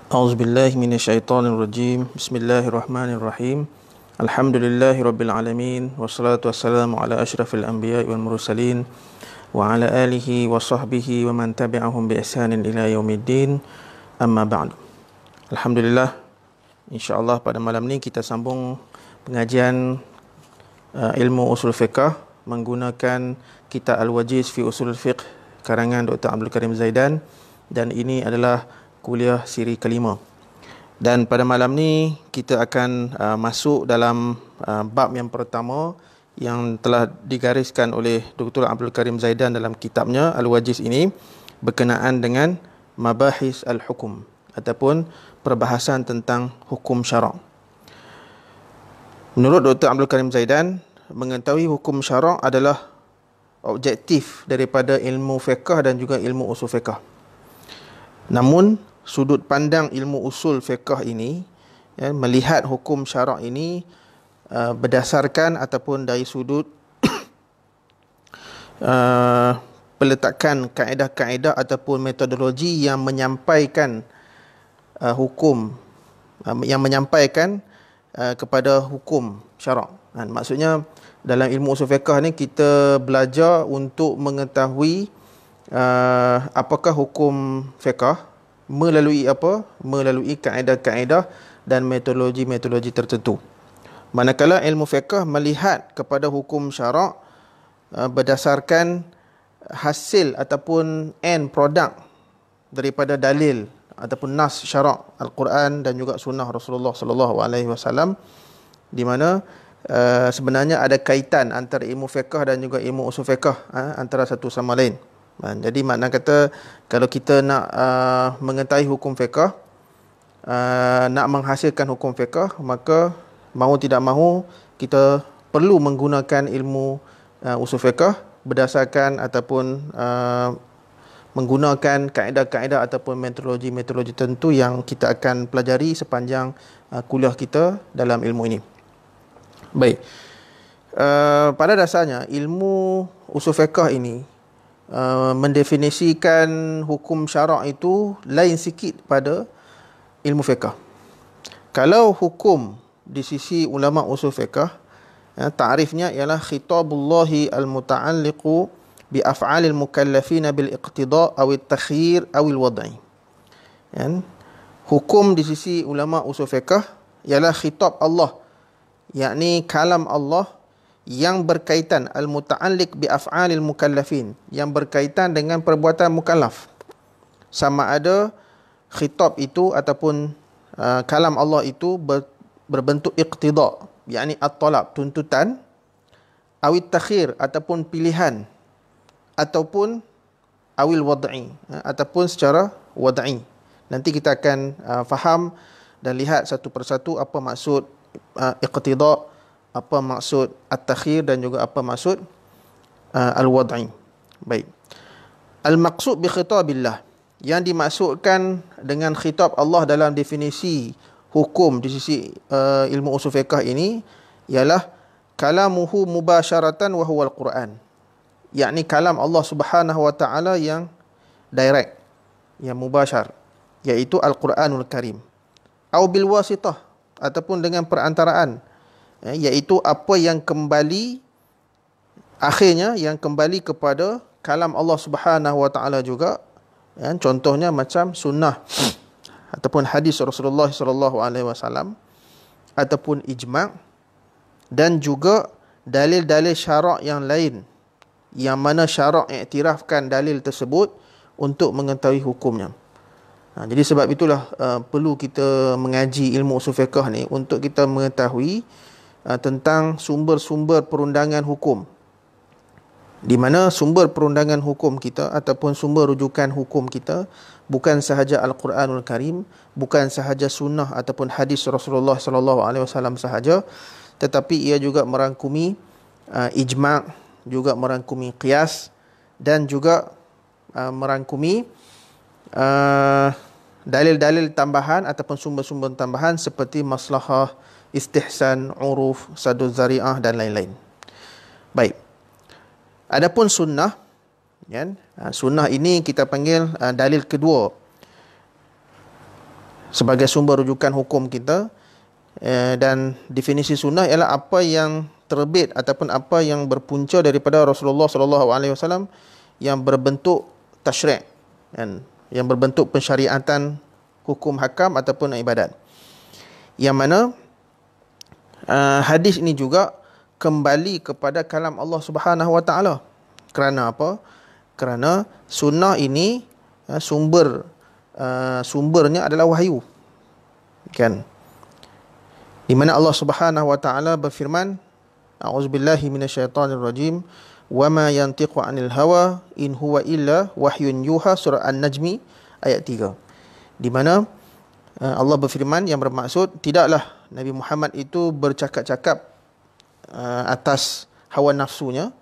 A'udzubillahi minasyaitonirrajim. Bismillahirrahmanirrahim. Alhamdulillahirabbil alamin wassalatu wassalamu ala asyrafil anbiya'i wal mursalin wa ala alihi wa sahbihi wa man tabi'ahum bi ihsanin ila yaumiddin. Amma ba'du. Alhamdulillah, insya-Allah pada malam ni kita sambung pengajian ilmu usul fiqh menggunakan kitab Al-Wajiz fi Usul Fiqh karangan Dr. Abdul Karim Zaidan, dan ini adalah kuliah siri kelima. Dan pada malam ni kita akan masuk dalam bab yang pertama yang telah digariskan oleh Dr. Abdul Karim Zaidan dalam kitabnya Al-Wajiz ini, berkenaan dengan mabahis al-hukum ataupun perbahasan tentang hukum syarak. Menurut Dr. Abdul Karim Zaidan, mengetahui hukum syarak adalah objektif daripada ilmu fiqh dan juga ilmu usul fiqh. Namun sudut pandang ilmu usul fiqh ini, melihat hukum syarak ini berdasarkan ataupun dari sudut peletakan kaedah-kaedah ataupun metodologi yang menyampaikan hukum, yang menyampaikan kepada hukum syarak. Maksudnya dalam ilmu usul fiqh ni kita belajar untuk mengetahui apakah hukum fiqh melalui apa? Melalui kaedah-kaedah dan metodologi-metodologi tertentu. Manakala ilmu fiqh melihat kepada hukum syarak berdasarkan hasil ataupun end product daripada dalil ataupun nas syarak Al-Quran dan juga sunnah Rasulullah sallallahu alaihi wasallam, di mana sebenarnya ada kaitan antara ilmu fiqh dan juga ilmu usul fiqh antara satu sama lain. Jadi makna kata, kalau kita nak mengetahui hukum fiqh, nak menghasilkan hukum fiqh, maka mahu tidak mahu kita perlu menggunakan ilmu usul fiqh berdasarkan ataupun menggunakan kaedah-kaedah ataupun metodologi-metodologi tertentu yang kita akan pelajari sepanjang kuliah kita dalam ilmu ini. Baik, pada dasarnya ilmu usul fiqh ini mendefinisikan hukum syarak itu lain sikit pada ilmu fiqh. Kalau hukum di sisi ulama usul fiqh, ta'rifnya ialah khitabullahi al-muta'alliqu bi af'alil mukallafina bil iqtida' aw at-takhyir aw al-wad'i. Hukum di sisi ulama usul fiqh ialah khitab Allah, yakni kalam Allah yang berkaitan al-muta'alliq bi af'alil mukallafin, yang berkaitan dengan perbuatan mukallaf. Sama ada khitab itu ataupun kalam Allah itu berbentuk iqtida', yakni at-talab, tuntutan, awit takhir ataupun pilihan, ataupun awil wad'i ataupun secara wad'i. Nanti kita akan faham dan lihat satu persatu apa maksud iqtida', apa maksud at-takhir dan juga apa maksud al-wad'i. Baik. Al-maqsud bi khitabillah, yang dimaksudkan dengan khitab Allah dalam definisi hukum di sisi ilmu usul fiqh ini ialah kalamuhu mubasyaratan wa huwa al-Quran. Yakni kalam Allah Subhanahu wa taala yang direct, yang mubasyar, iaitu Al-Quranul Karim. Au bil wasitah, ataupun dengan perantaraan, iaitu apa yang kembali akhirnya yang kembali kepada kalam Allah Subhanahu wa taala juga. Contohnya macam sunnah ataupun hadis Rasulullah sallallahu alaihi wasallam, ataupun ijma', dan juga dalil-dalil syarak yang lain yang mana syarak iktirafkan dalil tersebut untuk mengetahui hukumnya. Jadi sebab itulah perlu kita mengaji ilmu usul fiqh ni untuk kita mengetahui tentang sumber-sumber perundangan hukum, di mana sumber perundangan hukum kita ataupun sumber rujukan hukum kita bukan sahaja Al-Quranul Karim, bukan sahaja sunnah ataupun hadis Rasulullah sallallahu alaihi wasallam sahaja, tetapi ia juga merangkumi ijma', juga merangkumi qiyas, dan juga merangkumi dalil-dalil tambahan ataupun sumber-sumber tambahan seperti maslahah, istihsan, uruf, sadud zari'ah dan lain-lain. Baik. Adapun sunnah, sunnah ini kita panggil dalil kedua sebagai sumber rujukan hukum kita. Dan definisi sunnah ialah apa yang terbit ataupun apa yang berpunca daripada Rasulullah sallallahu alaihi wasallam yang berbentuk tasyri', kan, yang berbentuk pensyariatan hukum hakam ataupun ibadat. Yang mana hadis ini juga kembali kepada kalam Allah Subhanahu wa taala. Kerana apa? Kerana sunnah ini sumbernya adalah wahyu. Kan? Di mana Allah Subhanahu wa taala berfirman, A'udzubillahi minasyaitonirrajim, wa ma yantiqu 'anil hawa in huwa illa wahyun yuha, surah An-Najmi ayat 3. Di mana Allah berfirman yang bermaksud tidaklah Nabi Muhammad itu bercakap-cakap atas hawa nafsunya,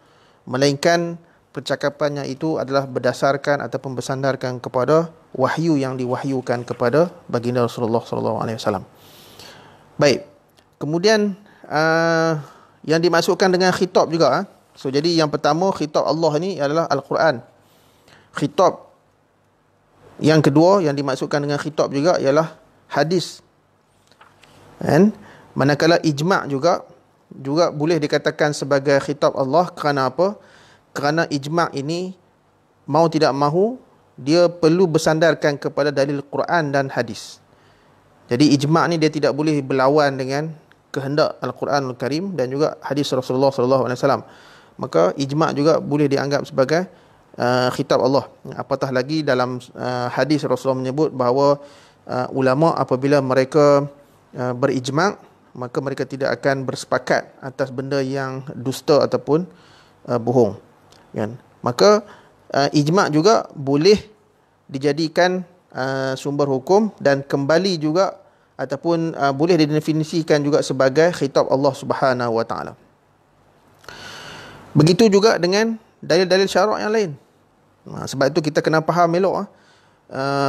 melainkan percakapannya itu adalah berdasarkan ataupun bersandarkan kepada wahyu yang diwahyukan kepada baginda Rasulullah sallallahu alaihi wasallam. Baik. Kemudian yang dimasukkan dengan khitab juga. So jadi yang pertama, khitab Allah ni adalah Al-Quran. Khitab yang kedua yang dimasukkan dengan khitab juga ialah hadis. Dan manakala ijma' juga boleh dikatakan sebagai khitab Allah. Kerana apa? Kerana ijma' ini mau tidak mahu dia perlu bersandarkan kepada dalil Quran dan hadis. Jadi ijma' ni dia tidak boleh berlawan dengan kehendak Al-Quranul Karim dan juga hadis Rasulullah sallallahu alaihi wasallam. Maka ijma' juga boleh dianggap sebagai khitab Allah. Apatah lagi dalam hadis Rasulullah menyebut bahawa ulama apabila mereka berijma', maka mereka tidak akan bersepakat atas benda yang dusta ataupun bohong. Kan? Maka ijma' juga boleh dijadikan sumber hukum dan kembali juga ataupun boleh didefinisikan juga sebagai khitab Allah Subhanahu wa taala. Begitu juga dengan dalil-dalil syarak yang lain. Sebab itu kita kena faham elok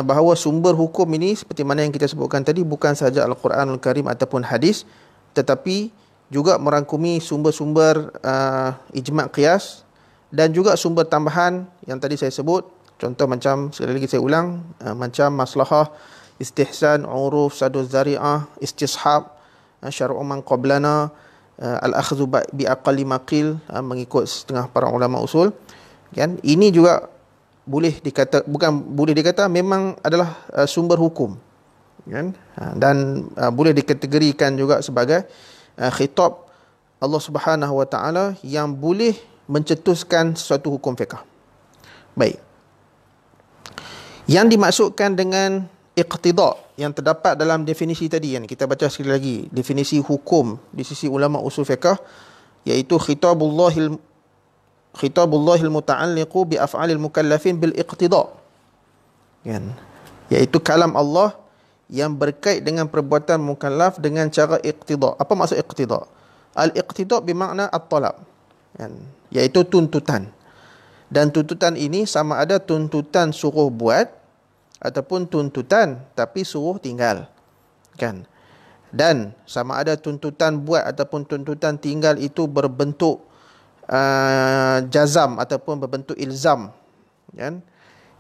bahawa sumber hukum ini seperti mana yang kita sebutkan tadi bukan sahaja Al-Quranul Karim ataupun hadis, tetapi juga merangkumi sumber-sumber ijma' qiyas dan juga sumber tambahan yang tadi saya sebut. Contoh macam, sekali lagi saya ulang, macam maslahah, istihsan, uruf, saduz zari'ah, istishab, syar'u man qablana, al-akhdhu bi aqalli maqil, mengikut setengah para ulama usul. Kan? Ini juga boleh dikata memang adalah sumber hukum. Kan? Dan boleh dikategorikan juga sebagai khitab Allah Subhanahu wa taala yang boleh mencetuskan sesuatu hukum fiqh. Baik. Yang dimaksudkan dengan iqtida yang terdapat dalam definisi tadi, yang kita baca sekali lagi, definisi hukum di sisi ulama usul fiqh, iaitu khitabullahil muta'alliqu bi af'alil mukallafin bil iqtida. Kan? Iaitu kalam Allah yang berkait dengan perbuatan mukallaf dengan cara iqtida. Apa maksud iqtida? Al-iqtida bermakna at-talab. Kan? Iaitu tuntutan. Dan tuntutan ini sama ada tuntutan suruh buat ataupun tuntutan tapi suruh tinggal. Kan? Dan sama ada tuntutan buat ataupun tuntutan tinggal itu berbentuk jazam ataupun berbentuk ilzam. Kan?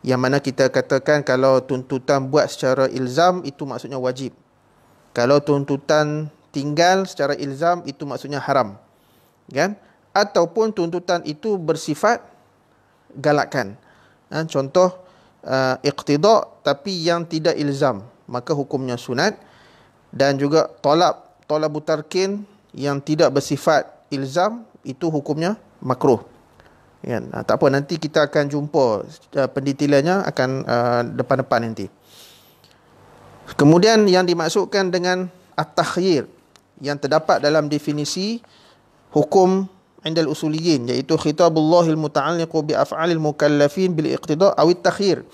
Yang mana kita katakan kalau tuntutan buat secara ilzam itu maksudnya wajib. Kalau tuntutan tinggal secara ilzam itu maksudnya haram. Kan? Ataupun tuntutan itu bersifat galakan. Contoh iqtida tapi yang tidak ilzam, maka hukumnya sunat. Dan juga talabu tarkin yang tidak bersifat ilzam, itu hukumnya makruh. Kan? Tak apa, nanti kita akan jumpa pendetailannya akan depan-depan nanti. Kemudian yang dimaksudkan dengan at-takhyir yang terdapat dalam definisi hukum indal usuliyin, iaitu khitabullahil muta'alliqu bi af'alil mukallafin bil iqtida' aw at-takhyir.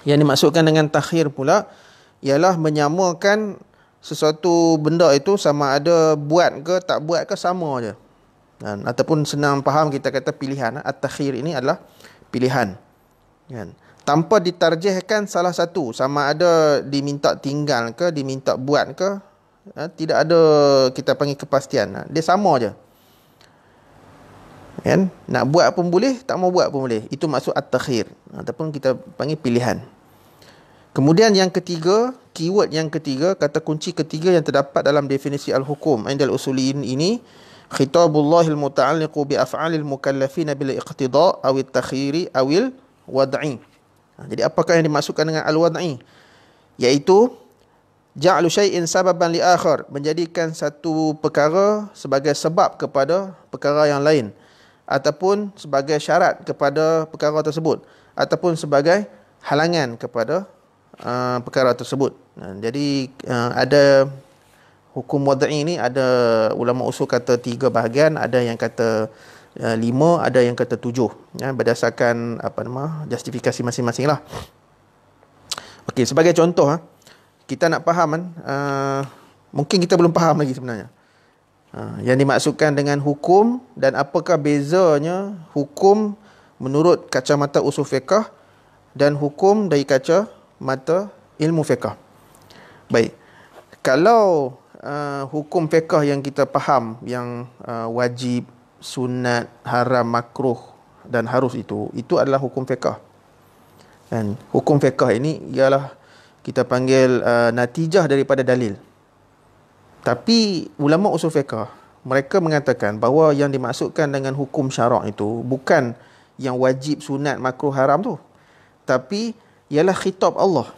Yang dimaksudkan dengan takhir pula ialah menyamakan sesuatu benda itu sama ada buat ke tak buat ke sama aja. Ataupun senang faham kita kata pilihan. At-takhir ini adalah pilihan. Kan? Tanpa ditarjihkan salah satu, sama ada diminta tinggal ke diminta buat ke, tidak ada kita panggil kepastian. Dia sama aja. Kan? Nak buat pun boleh, tak mau buat pun boleh. Itu maksud at-takhir ataupun kita panggil pilihan. Kemudian yang ketiga, keyword yang ketiga, kata kunci ketiga yang terdapat dalam definisi al-hukum indal usuliyin ini, khitabullahil muta'alliqu bi af'alil mukallafina bil iqtida' awil takhiri awil wad'i. Jadi apakah yang dimaksudkan dengan al-wad'i? Iaitu ja'lu syai'in sababan li akhar, menjadikan satu perkara sebagai sebab kepada perkara yang lain, ataupun sebagai syarat kepada perkara tersebut, ataupun sebagai halangan kepada perkara tersebut. Jadi ada hukum wad'i ni, ada ulama usul kata 3 bahagian, ada yang kata 5, ada yang kata 7, berdasarkan justifikasi masing-masing lah. Okey, sebagai contoh, kita nak faham mungkin kita belum faham lagi sebenarnya yang dimaksudkan dengan hukum dan apakah bezanya hukum menurut kacamata usul fiqh dan hukum dari kacamata ilmu fiqh. Baik, kalau hukum fiqh yang kita faham, yang wajib, sunat, haram, makruh dan harus, itu adalah hukum fiqh. Dan hukum fiqh ini ialah kita panggil natijah daripada dalil. Tapi ulama usul fiqh, mereka mengatakan bahawa yang dimaksudkan dengan hukum syarak itu bukan yang wajib, sunat, makruh, haram tu, tapi ialah khitab Allah,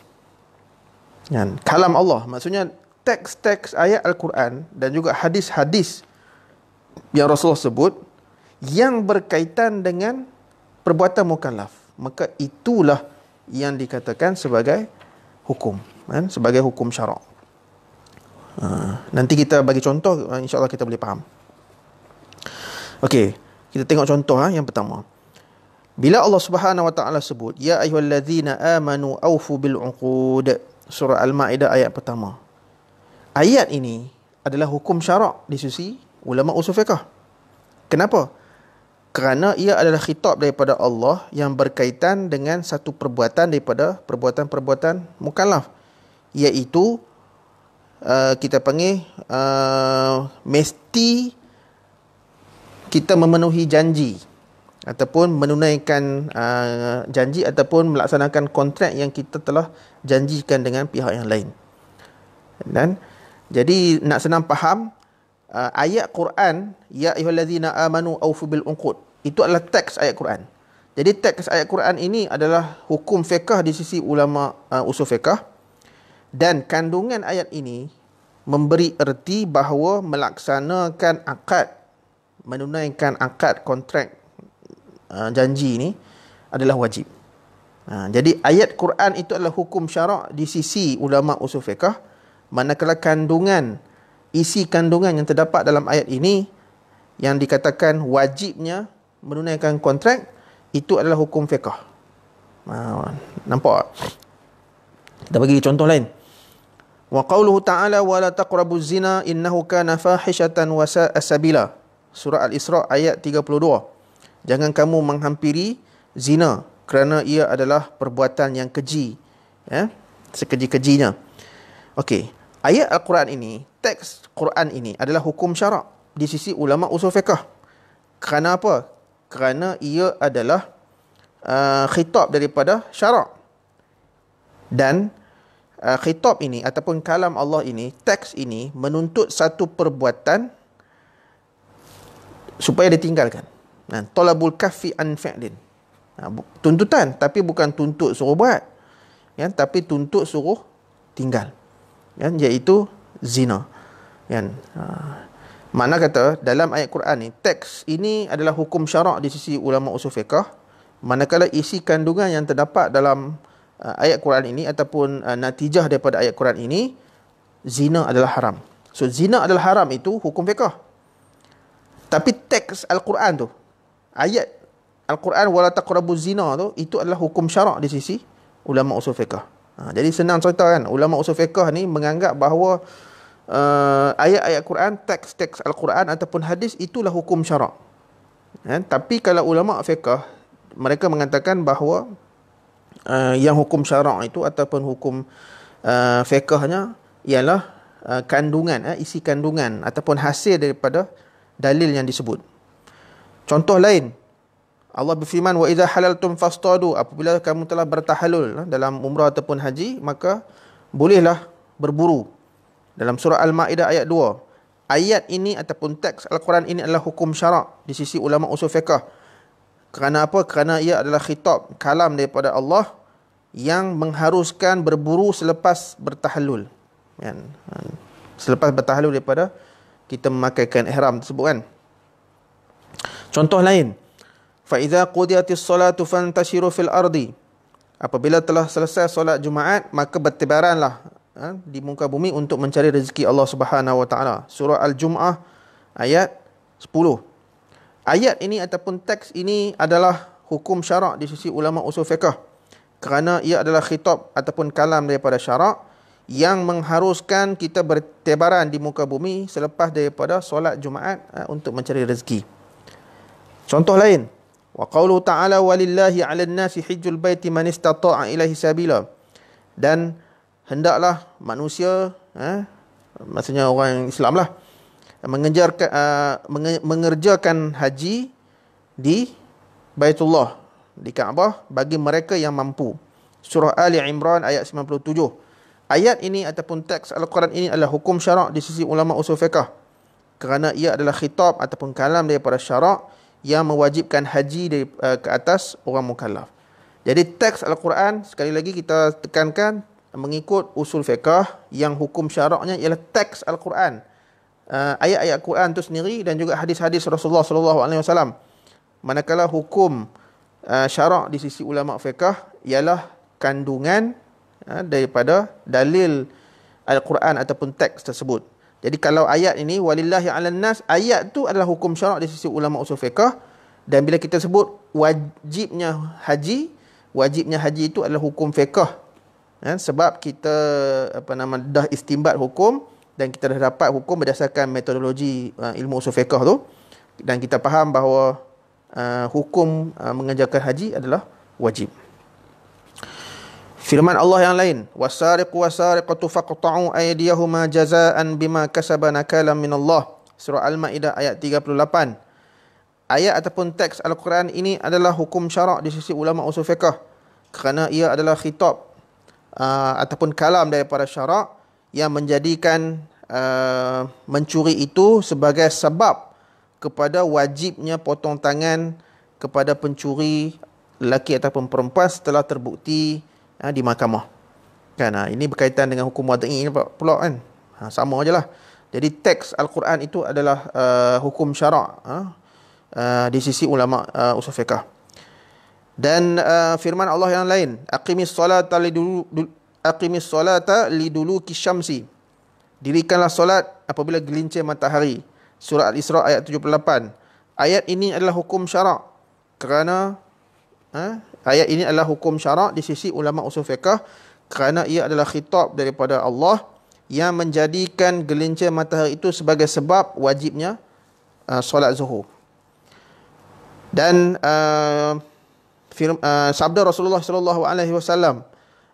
kalam Allah. Maksudnya teks-teks ayat Al-Quran dan juga hadis-hadis yang Rasulullah sebut yang berkaitan dengan perbuatan mukallaf, maka itulah yang dikatakan sebagai hukum, sebagai hukum syarak. Nanti kita bagi contoh, insya-Allah kita boleh faham. Okey, kita tengok contoh yang pertama. Bila Allah Subhanahu wa taala sebut ya ayyuhallazina amanu aufu bil uqud, surah Al-Maidah ayat pertama. Ayat ini adalah hukum syarak di sisi ulama usul fiqh. Kenapa? Kerana ia adalah khitab daripada Allah yang berkaitan dengan satu perbuatan daripada perbuatan-perbuatan mukallaf, iaitu kita panggil mesti kita memenuhi janji ataupun menunaikan janji ataupun melaksanakan kontrak yang kita telah janjikan dengan pihak yang lain. Dan jadi nak senang faham, ayat Quran ya ayyuhallazina amanu aufu bil uqud itu adalah teks ayat Quran. Jadi teks ayat Quran ini adalah hukum fiqh di sisi ulama usul fiqh, dan kandungan ayat ini memberi erti bahawa melaksanakan akad, menunaikan akad kontrak janji ini adalah wajib. Jadi ayat Quran itu adalah hukum syarak di sisi ulama usul fiqh, manakala kandungan, isi kandungan yang terdapat dalam ayat ini yang dikatakan wajibnya menunaikan kontrak, itu adalah hukum fiqh. Nampak? Kita bagi contoh lain. Wa qauluhu ta'ala wa la taqrabuz zina innahu kana fahishatan wa sa'a sabila, surah Al-Isra ayat 32. Jangan kamu menghampiri zina kerana ia adalah perbuatan yang keji, sekeji-kejinya. Okey, ayat Al-Quran ini, teks Quran ini adalah hukum syarak di sisi ulama usul fiqh. Kerana apa? Kerana ia adalah khitab daripada syarak. Dan khitab ini ataupun kalam Allah ini, teks ini menuntut satu perbuatan supaya ditinggalkan. Talabul kaffi an fi'lin. Tuntutan, tapi bukan tuntut suruh buat, tapi tuntut suruh tinggal, iaitu zina. Makna kata dalam ayat Quran ni, teks ini adalah hukum syarak di sisi ulama usul fiqh, manakala isi kandungan yang terdapat dalam ayat Quran ini ataupun natijah daripada ayat Quran ini, zina adalah haram. So zina adalah haram itu hukum fiqh. Tapi teks Al-Quran tu, ayat Al-Quran wala taqrabuz zina tu, itu adalah hukum syarak di sisi ulama usul fiqh. Jadi senang cerita kan, ulama usul fiqh ni menganggap bahawa ayat-ayat Quran, teks-teks Al-Quran ataupun hadis itulah hukum syarak. Tapi kalau ulama fiqh, mereka mengatakan bahawa yang hukum syarak itu ataupun hukum fiqhnya ialah kandungan, isi kandungan ataupun hasil daripada dalil yang disebut. Contoh lain, Allah berfirman wa idza halaltum fastadu, apabila kamu telah bertahallul dalam umrah ataupun haji, maka bolehlah berburu. Dalam surah Al-Ma'idah ayat 2. Ayat ini ataupun teks Al-Quran ini adalah hukum syarak di sisi ulama usul fiqh. Kerana apa? Kerana ia adalah khitab, kalam daripada Allah yang mengharuskan berburu selepas bertahallul. Kan? Selepas bertahallul daripada kita memakaikan ihram tersebut kan. Contoh lain. Fa idza qudiyatis salatu fantashiru fil ardi. Apabila telah selesai solat Jumaat, maka bertebaranlah di muka bumi untuk mencari rezeki Allah Subhanahu wa taala. Surah Al-Jumu'ah ayat 10. Ayat ini ataupun teks ini adalah hukum syarak di sisi ulama usul fiqh. Kerana ia adalah khitab ataupun kalam daripada syarak yang mengharuskan kita bertebaran di muka bumi selepas daripada solat Jumaat untuk mencari rezeki. Contoh lain, wa qauluhu ta'ala walillahi 'alan nasi hijjul baiti man istata'a ilaihi sabila. Dan hendaklah manusia, maksudnya orang Islam lah, mengerjakan haji di Baitullah, di Kaabah bagi mereka yang mampu. Surah Ali Imran ayat 97. Ayat ini ataupun teks Al-Quran ini adalah hukum syarak di sisi ulama usul fiqh. Kerana ia adalah khitab ataupun kalam daripada syarak yang mewajibkan haji ke atas orang mukallaf. Jadi teks Al-Quran, sekali lagi kita tekankan, mengikut usul fiqh yang hukum syaraknya ialah teks Al-Quran. Ayat-ayat Quran itu sendiri dan juga hadis-hadis Rasulullah SAW. Manakala hukum syarak di sisi ulama fiqh ialah kandungan daripada dalil Al-Quran ataupun teks tersebut. Jadi kalau ayat ini walillahi 'alan nas, ayat tu adalah hukum syarak di sisi ulama usul fiqh. Dan bila kita sebut wajibnya haji itu adalah hukum fiqh. Sebab kita dah istinbat hukum dan kita dah dapat hukum berdasarkan metodologi ilmu usul fiqh tu, dan kita faham bahawa hukum mengerjakan haji adalah wajib. Firman Allah yang lain, wasariqu wasariqatu faqta'u aydiyahuma jazaa'an bima kasaba nakalan minallah. Surah Al-Ma'idah ayat 38. Ayat ataupun teks Al-Quran ini adalah hukum syarak di sisi ulama usul fiqh kerana ia adalah khitab ataupun kalam daripada syarak yang menjadikan mencuri itu sebagai sebab kepada wajibnya potong tangan kepada pencuri lelaki ataupun perempuan setelah terbukti di mahkamah. Kan, ini berkaitan dengan hukum wad'i pula kan. Sama ajalah. Jadi teks Al-Quran itu adalah hukum syarak di sisi ulama usul fiqh. Dan firman Allah yang lain, aqimis solata liduluki syamsi. Dirikanlah solat apabila gelincir matahari. Surah Al-Isra ayat 78. Ayat ini adalah hukum syarak kerana ayat ini adalah hukum syarak di sisi ulama usul fiqh kerana ia adalah khitab daripada Allah yang menjadikan gelincir matahari itu sebagai sebab wajibnya solat zuhur. Dan sabda Rasulullah sallallahu alaihi wasallam,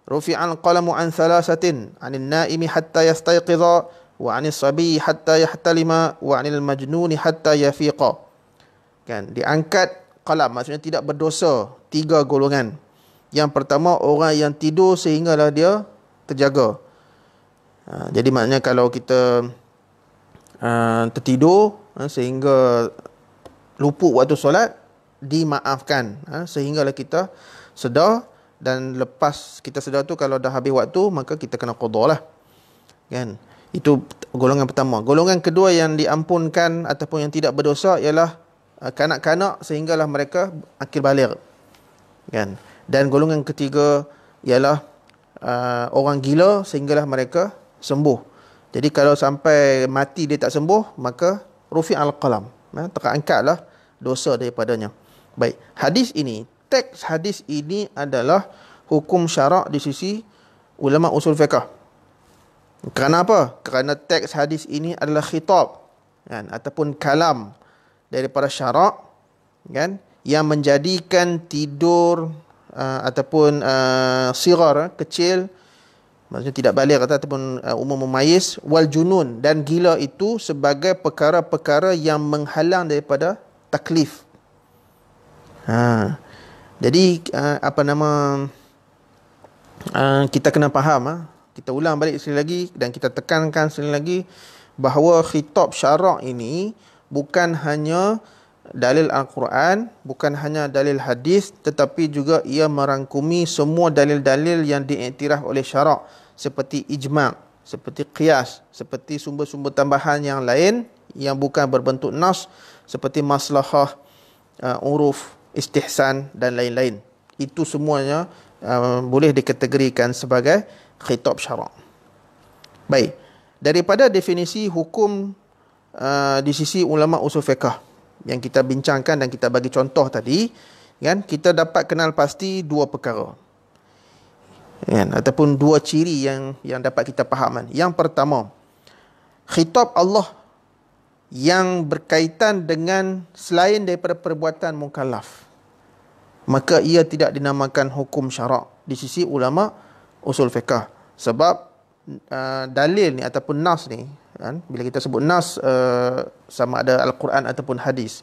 rufi'al qalamu an thalathatin 'anil naimi hatta yastayqiza wa 'anis sabi hatta yahtalima wa 'anil majnuni hatta yafiqa. Kan, diangkat qalam, maksudnya tidak berdosa 3 golongan. Yang pertama, orang yang tidur sehinggalah dia terjaga. Jadi maknanya kalau kita tertidur sehingga luput waktu solat, dimaafkan sehinggalah kita sedar, dan lepas kita sedar tu kalau dah habis waktu maka kita kena qada lah. Kan? Itu golongan pertama. Golongan kedua yang diampunkan ataupun yang tidak berdosa ialah kanak-kanak sehinggalah mereka akil baligh. Kan? Dan golongan ketiga ialah orang gila sehinggalah mereka sembuh. Jadi kalau sampai mati dia tak sembuh, maka rufi'al qalam, terangkatlah dosa daripadanya. Baik, hadis ini, teks hadis ini adalah hukum syarak di sisi ulama usul fiqh. Kerana apa? Kerana teks hadis ini adalah khitab, kan, ataupun kalam daripada syarak, kan, yang menjadikan tidur ataupun sigar, kecil, maksudnya tidak baligh ataupun umur memayis, wal junun, dan gila itu sebagai perkara-perkara yang menghalang daripada taklif. Jadi kita kena faham Kita ulang balik sekali lagi dan kita tekankan sekali lagi bahawa khitab syarak ini bukan hanya dalil Al-Quran, bukan hanya dalil hadis, tetapi juga ia merangkumi semua dalil-dalil yang diiktiraf oleh syarak, seperti ijma', seperti qiyas, seperti sumber-sumber tambahan yang lain yang bukan berbentuk nas, seperti maslahah, uruf, istihsan dan lain-lain. Itu semuanya boleh dikategorikan sebagai khitab syarak. Baik, daripada definisi hukum di sisi ulama usul fiqh yang kita bincangkan dan kita bagi contoh tadi, kan, kita dapat kenal pasti dua perkara, kan, ataupun dua ciri yang dapat kita fahamkan. Yang pertama, khitab Allah yang berkaitan dengan selain daripada perbuatan mukallaf, maka ia tidak dinamakan hukum syarak di sisi ulama usul fiqh. Sebab dalil ni ataupun nas ni, kan, bila kita sebut nas, sama ada Al-Quran ataupun hadis,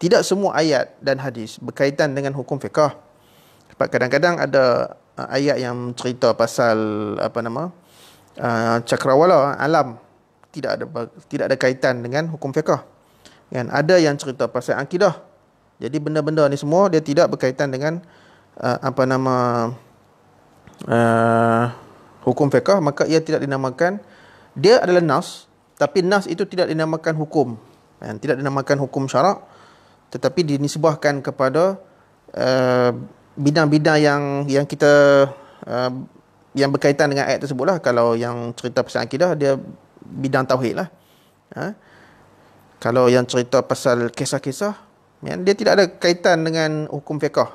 tidak semua ayat dan hadis berkaitan dengan hukum fiqh. Sebab kadang-kadang ada ayat yang cerita pasal cakrawala, alam, tidak ada kaitan dengan hukum fiqh. Kan, ada yang cerita pasal akidah. Jadi benda-benda ni semua dia tidak berkaitan dengan hukum fiqh, maka ia tidak dinamakan, dia adalah nas, tapi nas itu tidak dinamakan hukum, tidak dinamakan hukum syarak, tetapi dinisbahkan kepada bidang-bidang yang kita yang berkaitan dengan ayat tersebut lah. Kalau yang cerita pasal akidah, dia bidang tauhid lah. Kalau yang cerita pasal kisah-kisah, dia tidak ada kaitan dengan hukum fiqh,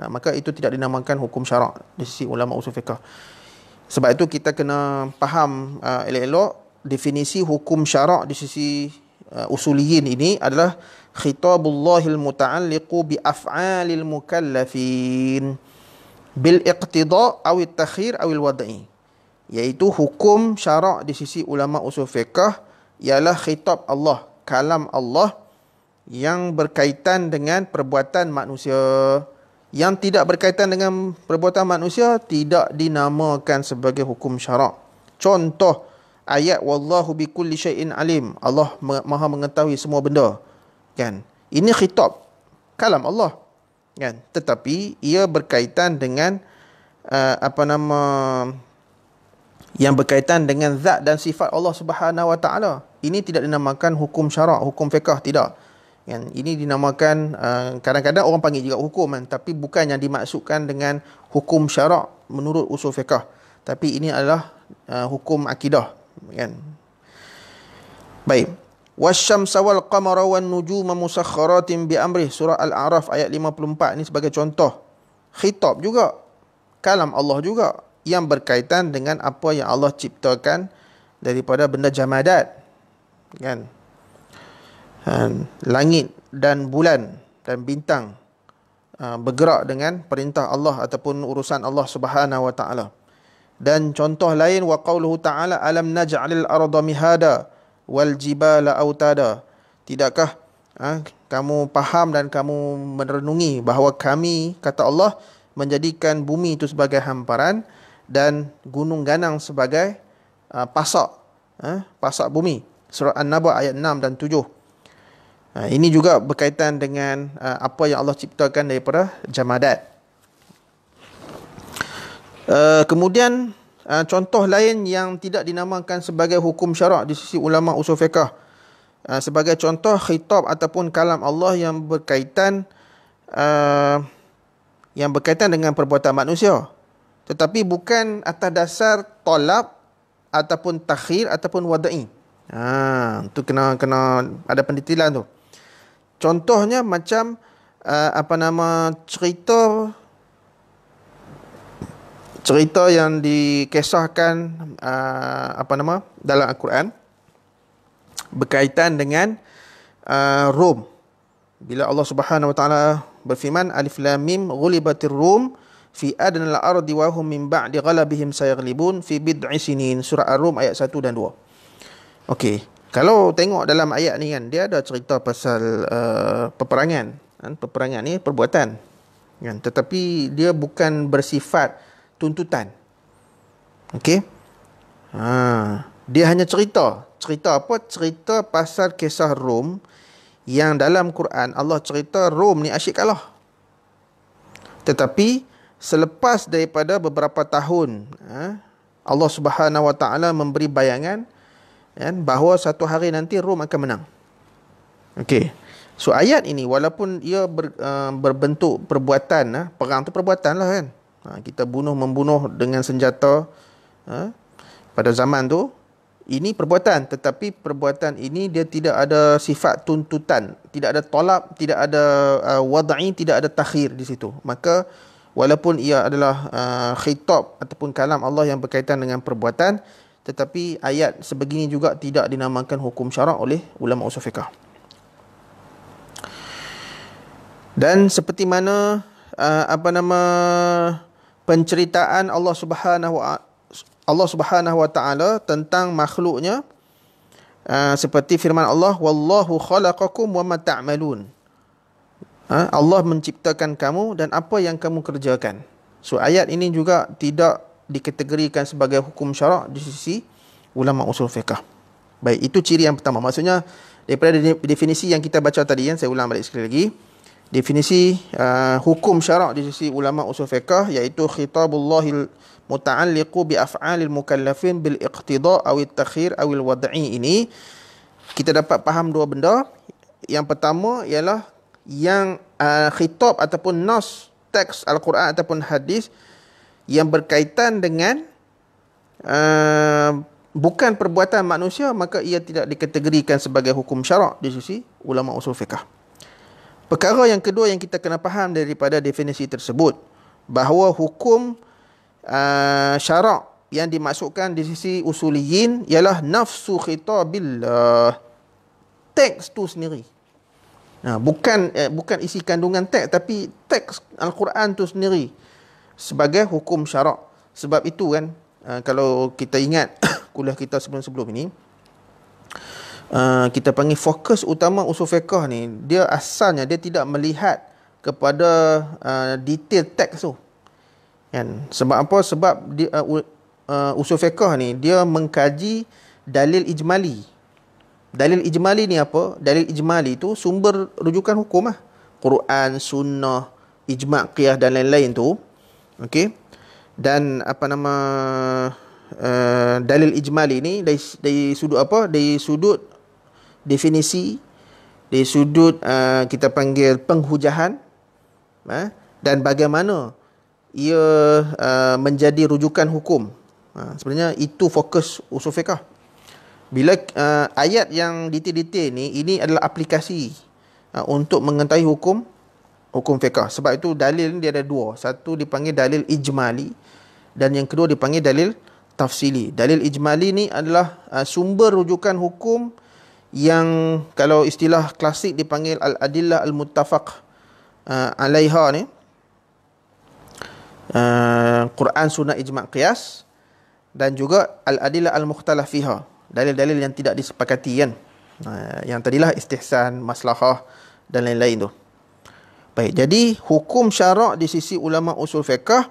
maka itu tidak dinamakan hukum syarak di sisi ulama usul fiqh. Sebab itu kita kena faham elok-elok definisi hukum syarak di sisi usuliyin ini adalah khitabullahil muta'alliqu bi af'alil mukallafin bil iqtida' aw at-takhir aw al-wad'i. Iaitu hukum syarak di sisi ulama usul fiqh ialah khitab Allah, kalam Allah yang berkaitan dengan perbuatan manusia. Yang tidak berkaitan dengan perbuatan manusia tidak dinamakan sebagai hukum syarak. Contoh ayat wallahu bikulli syai'in alim, Allah maha mengetahui semua benda, kan. Ini khitab kalam Allah, kan, tetapi ia berkaitan dengan yang berkaitan dengan zat dan sifat Allah Subhanahu wa taala. Ini tidak dinamakan hukum syarak, hukum fiqh, tidak. Kan, ini dinamakan, kadang-kadang orang panggil juga hukum, kan, tapi bukan yang dimaksudkan dengan hukum syarak menurut usul fiqh, tapi ini adalah hukum akidah, kan. Baik. Wasyamsa wal qamara wan nujuma musakhkharatin bi amrih, surah Al-A'raf ayat 54. Ini sebagai contoh khitab juga, kalam Allah juga, yang berkaitan dengan apa yang Allah ciptakan daripada benda jamadat, kan. Langit dan bulan dan bintang bergerak dengan perintah Allah ataupun urusan Allah Subhanahu wa taala. Dan contoh lain, wa qauluhu ta'ala alam naj'alil arda mihada wal jibala autada. Tidakkah kamu faham dan kamu merenungi bahawa kami, kata Allah, menjadikan bumi itu sebagai hamparan dan gunung ganang sebagai pasak, pasak bumi. Surah An-Naba ayat 6 dan 7. Ini juga berkaitan dengan apa yang Allah ciptakan daripada jamadat. Kemudian contoh lain yang tidak dinamakan sebagai hukum syarak di sisi ulama usul fiqh, sebagai contoh khitab ataupun kalam Allah yang berkaitan dengan perbuatan manusia, tetapi bukan atas dasar talab ataupun takhir ataupun wada'i. Tu kena ada pendetilan tu. Contohnya macam cerita yang dikisahkan dalam Al-Quran berkaitan dengan Rom. Bila Allah Subhanahu wa taala berfirman, Alif Lam Mim ghulibatir Rum fi adnal ardi wa hum min ba'di ghalabihim sayaghlibun fi bid'i sinin, surah Ar-Rum ayat 1 dan 2. Okey, kalau tengok dalam ayat ni, kan, dia ada cerita pasal peperangan, kan. Peperangan ni perbuatan, kan, tetapi dia bukan bersifat tuntutan. Okey, Dia hanya cerita. Cerita apa? Cerita pasal kisah Rom yang dalam Quran Allah cerita Rom ni asyik kalah. Tetapi selepas daripada beberapa tahun, Allah Subhanahu Wa Taala memberi bayangan bahawa satu hari nanti Rom akan menang. Okey. So ayat ini walaupun ia berbentuk perbuatan, perang tu perbuatan lah kan. Kita membunuh dengan senjata pada zaman tu, ini perbuatan, tetapi perbuatan ini dia tidak ada sifat tuntutan, tidak ada tolak, tidak ada wad'i, tidak ada takhir di situ. Maka walaupun ia adalah khitab ataupun kalam Allah yang berkaitan dengan perbuatan, tetapi ayat sebegini juga tidak dinamakan hukum syarak oleh ulama usul fiqh. Dan seperti mana penceritaan Allah Subhanahu Wa Taala tentang makhluknya, seperti firman Allah, wallahu khalaqakum wama ta'malun. Allah menciptakan kamu dan apa yang kamu kerjakan. So ayat ini juga tidak dikategorikan sebagai hukum syarak di sisi ulama usul fiqh. Baik, itu ciri yang pertama. Maksudnya daripada definisi yang kita baca tadi, saya ulang balik sekali lagi. Definisi hukum syarak di sisi ulama usul fiqh iaitu khitabullahil muta'alliqu bi af'alil mukallafin bil iqtida' aw at-takhir aw al-wad'i. Ini kita dapat faham dua benda. Yang pertama ialah yang khitab ataupun nas teks al-Quran ataupun hadis yang berkaitan dengan bukan perbuatan manusia, maka ia tidak dikategorikan sebagai hukum syarak di sisi ulama usul fiqh. Perkara yang kedua yang kita kena faham daripada definisi tersebut, bahawa hukum syarak yang dimaksudkan di sisi usuliyin ialah nafsu khitabillah, teks tu sendiri. Bukan isi kandungan teks, tapi teks Al-Quran tu sendiri sebagai hukum syarak. Sebab itu kan, kalau kita ingat kuliah kita sebelum-sebelum ini, kita panggil fokus utama usul fiqh ni, dia asalnya dia tidak melihat kepada detail teks tu kan. Sebab apa? Sebab usul fiqh ni dia mengkaji dalil ijmali. Dalil ijmali ni apa? Dalil ijmali tu sumber rujukan hukum lah, Quran, sunnah, ijma', qiyas dan lain-lain tu. Okey. Dan dalil ijmali ni dari sudut apa? Dari sudut definisi, dari sudut kita panggil penghujahan, dan bagaimana ia menjadi rujukan hukum. Sebenarnya itu fokus usul fiqh. Bila ayat yang detail-detail ni, ini adalah aplikasi untuk mengetahui hukum fiqh. Sebab itu dalil ni dia ada dua. Satu dipanggil dalil ijmali dan yang kedua dipanggil dalil tafsili. Dalil ijmali ni adalah sumber rujukan hukum yang kalau istilah klasik dipanggil al-adillah al-muttafaq alaiha ni, Quran, sunnah, ijma', qiyas, dan juga al-adillah al-mukhtalaf fiha, dalil-dalil yang tidak disepakati kan. Yang tadilah istihsan, maslahah dan lain-lain tu. Baik, jadi hukum syarak di sisi ulama usul fiqh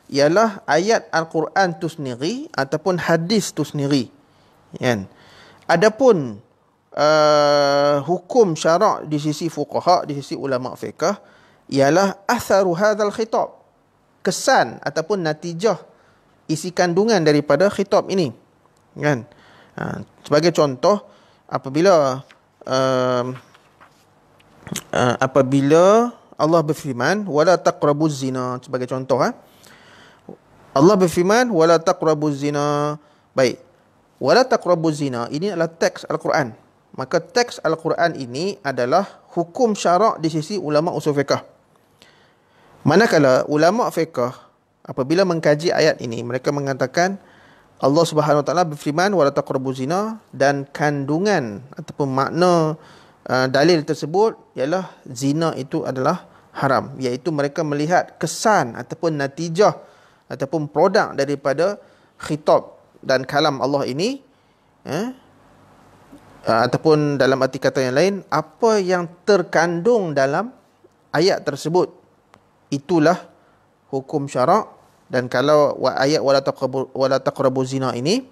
ialah ayat Al-Quran tu sendiri ataupun hadis tu sendiri kan. Adapun hukum syarak di sisi fuqaha, di sisi ulama fiqh, ialah atharu hadzal khitab, kesan ataupun natijah isi kandungan daripada khitab ini kan. Sebagai contoh, apabila Allah berfirman wala taqrabuz zina, sebagai contoh Allah berfirman wala taqrabuz zina. Baik, wala taqrabuz zina ini adalah teks Al-Quran. Maka teks Al-Quran ini adalah hukum syarak di sisi ulama usul fiqh. Manakala ulama fiqh apabila mengkaji ayat ini, mereka mengatakan Allah Subhanahu Wa Taala berfirman wala taqrabuz zina, dan kandungan ataupun makna dalil tersebut ialah zina itu adalah haram, iaitu mereka melihat kesan ataupun natijah ataupun produk daripada khitab dan kalam Allah ini, ataupun dalam arti kata yang lain, apa yang terkandung dalam ayat tersebut itulah hukum syarak. Dan kalau ayat wala taqrabuz zina ini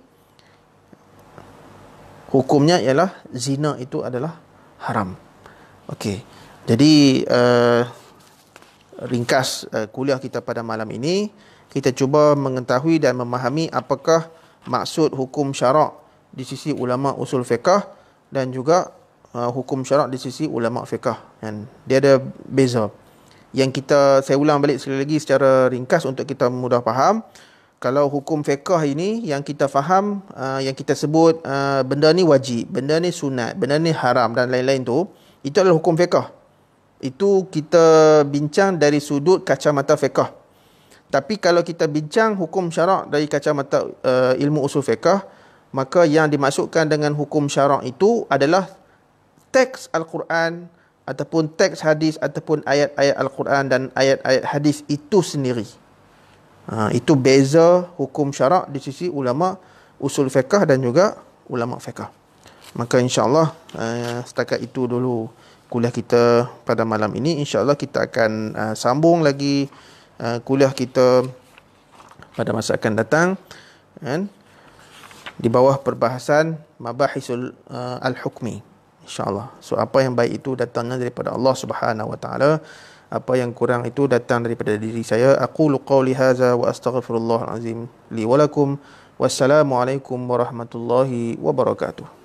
hukumnya ialah zina itu adalah haram. Okey. Jadi ringkas kuliah kita pada malam ini, kita cuba mengetahui dan memahami apakah maksud hukum syarak di sisi ulama usul fiqh dan juga hukum syarak di sisi ulama fiqh. Dan dia ada beza. Saya ulang balik sekali lagi secara ringkas untuk kita mudah faham. Kalau hukum fiqh ini yang kita faham, yang kita sebut benda ni wajib, benda ni sunat, benda ni haram dan lain-lain tu, itu adalah hukum fiqh. Itu kita bincang dari sudut kacamata fiqh. Tapi kalau kita bincang hukum syarak dari kacamata ilmu usul fiqh, maka yang dimaksudkan dengan hukum syarak itu adalah teks Al-Quran ataupun teks hadis ataupun ayat-ayat Al-Quran dan ayat-ayat hadis itu sendiri. Itu beza hukum syarak di sisi ulama usul fiqh dan juga ulama fiqh. Maka insya-Allah setakat itu dulu kuliah kita pada malam ini. Insya-Allah kita akan sambung lagi kuliah kita pada masa akan datang, kan, di bawah perbahasan mabahisul al-hukmi, insya-Allah. So apa yang baik itu datangnya daripada Allah Subhanahu wa taala, apa yang kurang itu datang daripada diri saya. Aqulu qawli hadza wa astaghfirullahal azim li wa lakum. Wassalamualaikum warahmatullahi wabarakatuh.